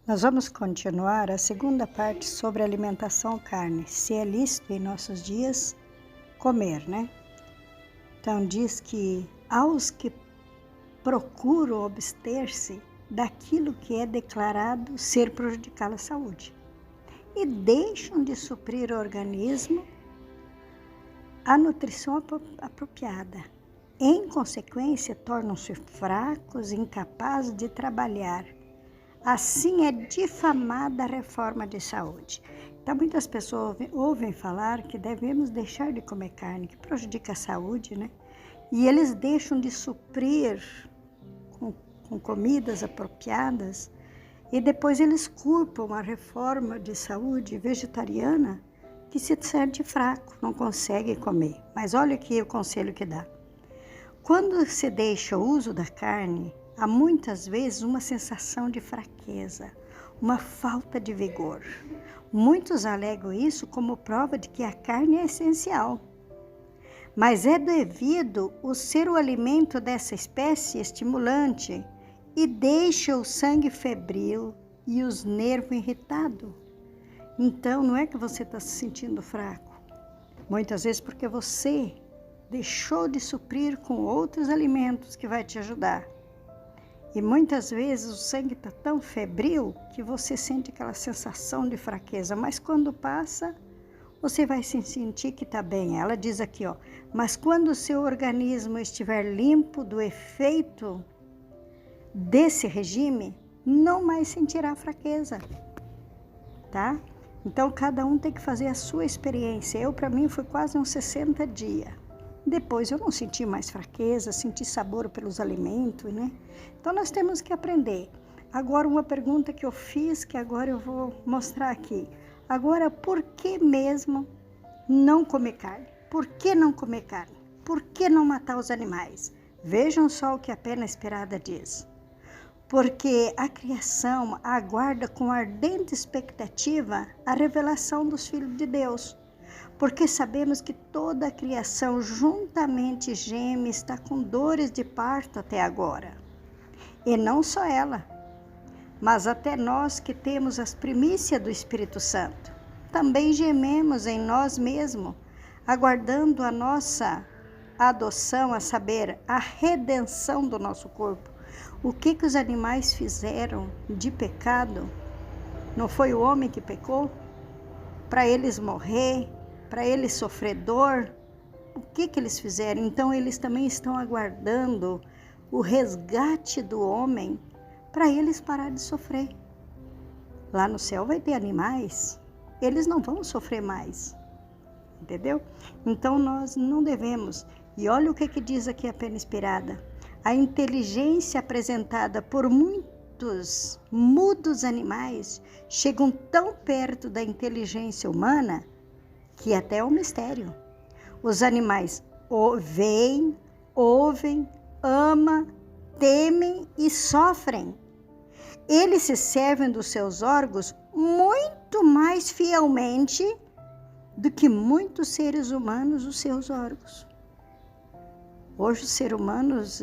Nós vamos continuar a segunda parte sobre alimentação carne, se é lícito em nossos dias comer, né? Então diz que aos que procuram abster-se daquilo que é declarado ser prejudicial à saúde e deixam de suprir o organismo a nutrição apropriada. Em consequência, tornam-se fracos, incapazes de trabalhar. Assim é difamada a reforma de saúde. Então, muitas pessoas ouvem falar que devemos deixar de comer carne, que prejudica a saúde, né? E eles deixam de suprir com comidas apropriadas e depois eles culpam a reforma de saúde vegetariana que se sente fraco, não consegue comer. Mas olha aqui o conselho que dá. Quando se deixa o uso da carne, há muitas vezes uma sensação de fraqueza, uma falta de vigor. Muitos alegam isso como prova de que a carne é essencial. Mas é devido ao ser o alimento dessa espécie estimulante e deixa o sangue febril e os nervos irritados. Então, não é que você está se sentindo fraco. Muitas vezes porque você deixou de suprir com outros alimentos que vai te ajudar. E muitas vezes o sangue está tão febril que você sente aquela sensação de fraqueza. Mas quando passa, você vai se sentir que está bem. Ela diz aqui, ó, mas quando o seu organismo estiver limpo do efeito desse regime, não mais sentirá fraqueza, tá? Então, cada um tem que fazer a sua experiência. Para mim, foi quase uns 60 dias. Depois, eu não senti mais fraqueza, senti sabor pelos alimentos, né? Então, nós temos que aprender. Agora, uma pergunta que eu fiz, que agora eu vou mostrar aqui. Agora, por que mesmo não comer carne? Por que não comer carne? Por que não matar os animais? Vejam só o que a pena esperada diz. Porque a criação aguarda com ardente expectativa a revelação dos filhos de Deus. Porque sabemos que toda a criação juntamente geme, está com dores de parto até agora. E não só ela, mas até nós que temos as primícias do Espírito Santo. Também gememos em nós mesmos, aguardando a nossa adoção, a saber, a redenção do nosso corpo. O que os animais fizeram de pecado? Não foi o homem que pecou? Para eles morrer, para eles sofrer dor, o que eles fizeram? Então eles também estão aguardando o resgate do homem para eles parar de sofrer. Lá no céu vai ter animais, eles não vão sofrer mais, entendeu? Então nós não devemos. E olha o que diz aqui a pena inspirada. A inteligência apresentada por muitos mudos animais chegam tão perto da inteligência humana que até é um mistério. Os animais veem, ouvem, amam, temem e sofrem. Eles se servem dos seus órgãos muito mais fielmente do que muitos seres humanos os seus órgãos. Hoje os seres humanos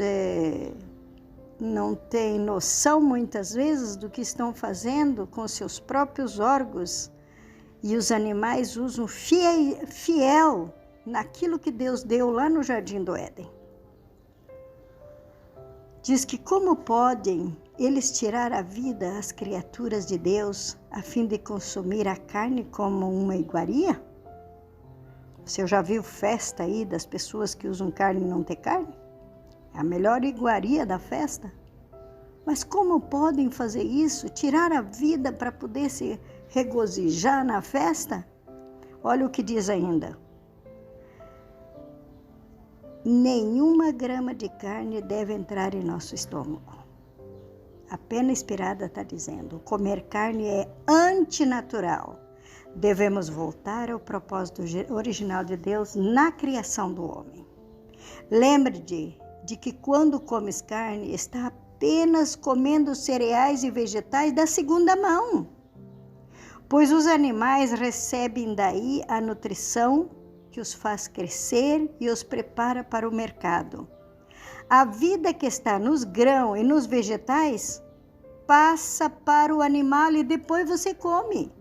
não têm noção muitas vezes do que estão fazendo com seus próprios órgãos e os animais usam fiel naquilo que Deus deu lá no Jardim do Éden. Diz que como podem eles tirar a vida às criaturas de Deus a fim de consumir a carne como uma iguaria? Você já viu festa aí das pessoas que usam carne e não tem carne? É a melhor iguaria da festa. Mas como podem fazer isso? Tirar a vida para poder se regozijar na festa? Olha o que diz ainda. Nenhuma grama de carne deve entrar em nosso estômago. A pena inspirada está dizendo, comer carne é antinatural. Devemos voltar ao propósito original de Deus na criação do homem. Lembre-te de que quando comes carne, está apenas comendo cereais e vegetais da segunda mão, pois os animais recebem daí a nutrição que os faz crescer e os prepara para o mercado. A vida que está nos grãos e nos vegetais passa para o animal e depois você come.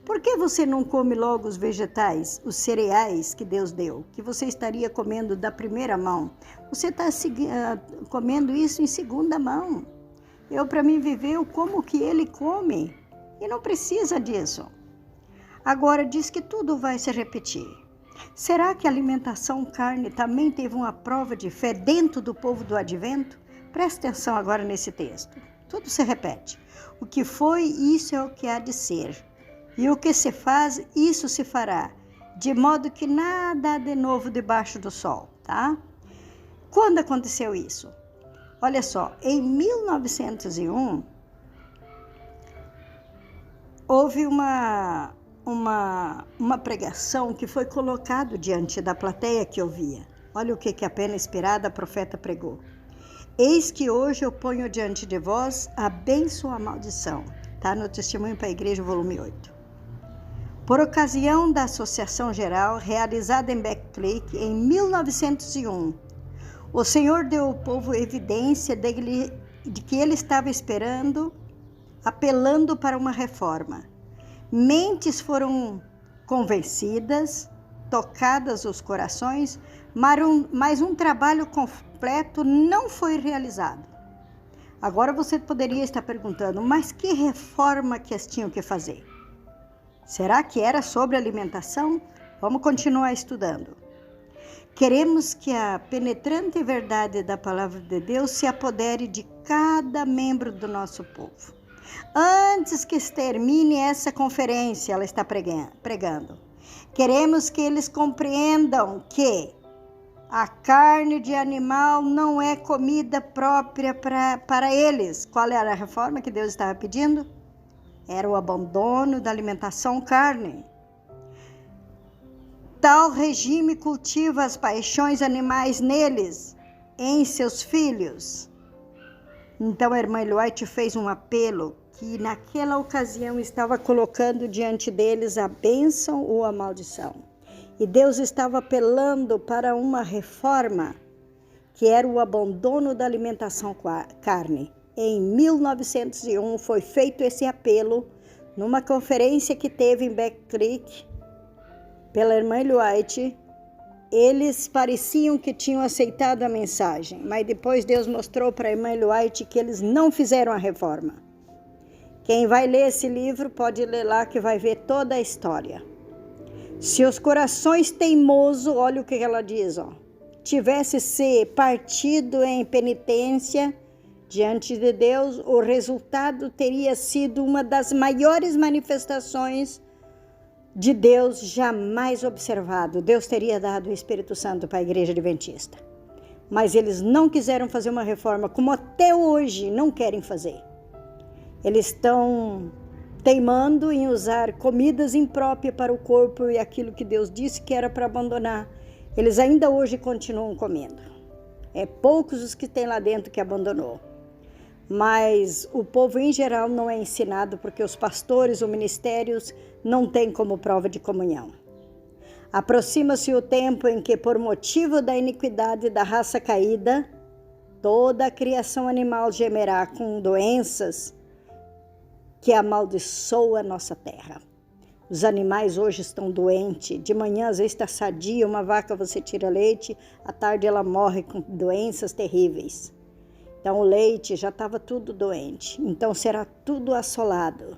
Por que você não come logo os vegetais, os cereais que Deus deu, que você estaria comendo da primeira mão? Você está comendo isso em segunda mão. Para mim viver, eu como o que ele come e não precisa disso. Agora diz que tudo vai se repetir. Será que a alimentação carne também teve uma prova de fé dentro do povo do advento? Presta atenção agora nesse texto. Tudo se repete. O que foi, isso é o que há de ser. E o que se faz, isso se fará. De modo que nada há de novo debaixo do sol, tá? Quando aconteceu isso? Olha só, em 1901, houve uma pregação que foi colocado diante da plateia que ouvia. Olha o que a pena inspirada profeta pregou. Eis que hoje eu ponho diante de vós a bênção ou a maldição. Está no Testemunho para a Igreja, volume 8. Por ocasião da Associação Geral, realizada em Beck Creek em 1901, o Senhor deu ao povo evidência de que ele estava esperando, apelando para uma reforma. Mentes foram convencidas, tocadas os corações, mas um trabalho completo não foi realizado. Agora você poderia estar perguntando, mas que reforma que eles tinham que fazer? Será que era sobre alimentação? Vamos continuar estudando. Queremos que a penetrante verdade da palavra de Deus se apodere de cada membro do nosso povo. Antes que termine essa conferência, ela está pregando. Queremos que eles compreendam que a carne de animal não é comida própria para eles. Qual era a reforma que Deus estava pedindo? Era o abandono da alimentação carne. Tal regime cultiva as paixões animais neles, em seus filhos. Então a irmã White fez um apelo que naquela ocasião estava colocando diante deles a bênção ou a maldição. E Deus estava apelando para uma reforma que era o abandono da alimentação carne. Em 1901 foi feito esse apelo numa conferência que teve em Beck Creek pela irmã White. Eles pareciam que tinham aceitado a mensagem, mas depois Deus mostrou para a irmã White que eles não fizeram a reforma. Quem vai ler esse livro pode ler lá que vai ver toda a história. Se os corações teimosos, olha o que ela diz, tivesse se partido em penitência diante de Deus, o resultado teria sido uma das maiores manifestações de Deus jamais observado. Deus teria dado o Espírito Santo para a Igreja Adventista. Mas eles não quiseram fazer uma reforma, como até hoje não querem fazer. Eles estão teimando em usar comidas impróprias para o corpo e aquilo que Deus disse que era para abandonar. Eles ainda hoje continuam comendo. É poucos os que tem lá dentro que abandonou. Mas o povo em geral não é ensinado porque os pastores ou ministérios não têm como prova de comunhão. Aproxima-se o tempo em que, por motivo da iniquidade da raça caída, toda a criação animal gemerá com doenças que amaldiçoa a nossa terra. Os animais hoje estão doentes. De manhã, às vezes, está sadia, uma vaca você tira leite, à tarde ela morre com doenças terríveis. Então o leite já estava tudo doente, então será tudo assolado.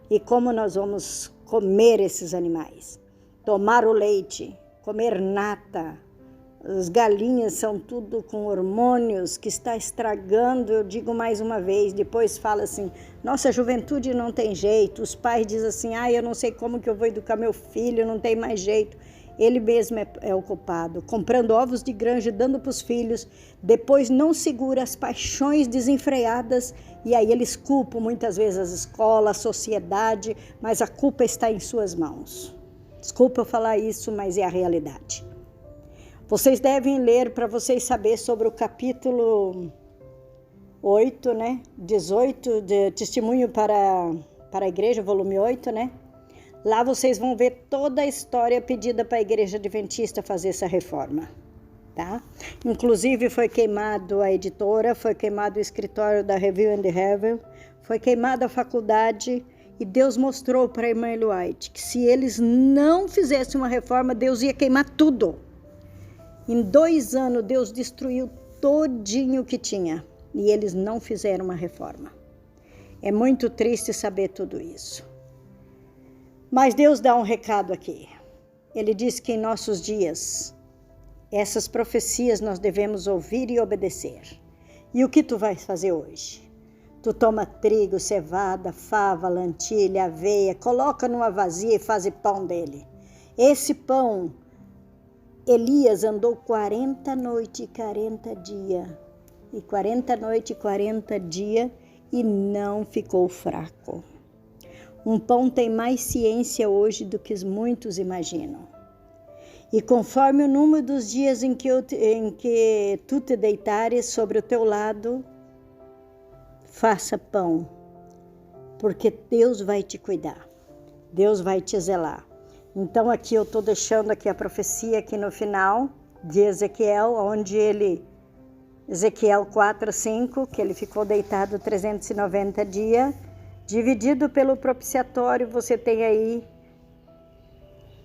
E como nós vamos comer esses animais? Tomar o leite, comer nata. As galinhas são tudo com hormônios que está estragando, eu digo mais uma vez, depois fala assim, nossa juventude não tem jeito, os pais dizem assim, eu não sei como que eu vou educar meu filho, não tem mais jeito. Ele mesmo é o culpado, comprando ovos de granja, dando para os filhos, depois não segura as paixões desenfreadas e aí eles culpam muitas vezes as escolas, a sociedade, mas a culpa está em suas mãos. Desculpa eu falar isso, mas é a realidade. Vocês devem ler para vocês saberem sobre o capítulo 8, 18, de Testemunho para a Igreja, volume 8, Lá vocês vão ver toda a história pedida para a Igreja Adventista fazer essa reforma, tá? Inclusive foi queimado a editora, foi queimado o escritório da Review and Review, foi queimada a faculdade e Deus mostrou para a irmã Ellen White que se eles não fizessem uma reforma, Deus ia queimar tudo. Em 2 anos, Deus destruiu todinho que tinha e eles não fizeram uma reforma. É muito triste saber tudo isso. Mas Deus dá um recado aqui. Ele diz que em nossos dias, essas profecias nós devemos ouvir e obedecer. E o que tu vais fazer hoje? Tu toma trigo, cevada, fava, lentilha, aveia, coloca numa vasilha e faz pão dele. Esse pão, Elias andou 40 noites e 40 dias. E 40 noites e 40 dias e não ficou fraco. Um pão tem mais ciência hoje do que muitos imaginam. E conforme o número dos dias em que tu te deitares sobre o teu lado, faça pão, porque Deus vai te cuidar, Deus vai te zelar. Então aqui eu estou deixando aqui a profecia aqui no final de Ezequiel, onde Ezequiel 4:5, que ele ficou deitado 390 dias, dividido pelo propiciatório, você tem aí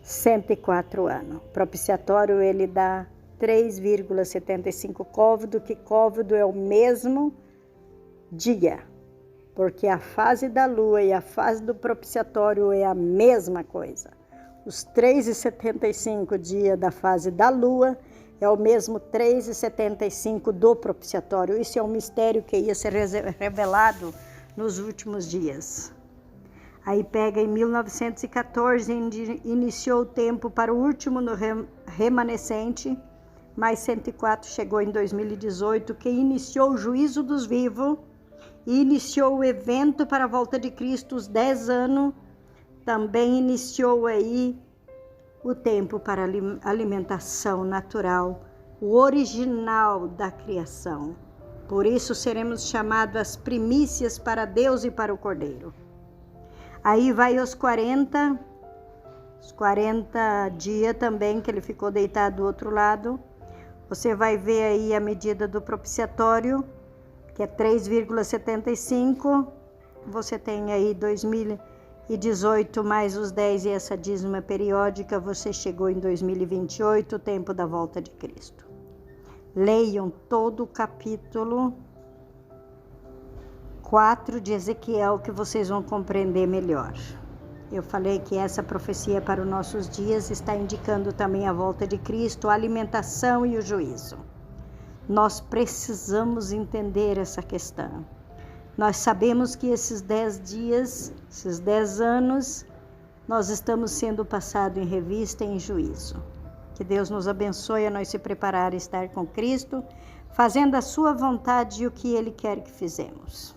104 anos. O propiciatório ele dá 3,75 côvado, que côvado é o mesmo dia, porque a fase da lua e a fase do propiciatório é a mesma coisa. Os 3,75 dias da fase da lua é o mesmo 3,75 do propiciatório. Isso é um mistério que ia ser revelado nos últimos dias. Aí pega em 1914, iniciou o tempo para o último remanescente, mais 104 chegou em 2018, que iniciou o juízo dos vivos e iniciou o evento para a volta de Cristo, os 10 anos, também iniciou aí o tempo para alimentação natural, o original da criação. Por isso seremos chamados as primícias para Deus e para o Cordeiro. Aí vai os 40 dias também, que ele ficou deitado do outro lado. Você vai ver aí a medida do propiciatório, que é 3,75. Você tem aí 2018 mais os 10 e essa dízima periódica, você chegou em 2028, o tempo da volta de Cristo. Leiam todo o capítulo 4 de Ezequiel, que vocês vão compreender melhor. Eu falei que essa profecia para os nossos dias está indicando também a volta de Cristo, a alimentação e o juízo. Nós precisamos entender essa questão. Nós sabemos que esses 10 dias, esses 10 anos, nós estamos sendo passados em revista e em juízo. Que Deus nos abençoe a nós se preparar a estar com Cristo, fazendo a sua vontade e o que Ele quer que fizemos.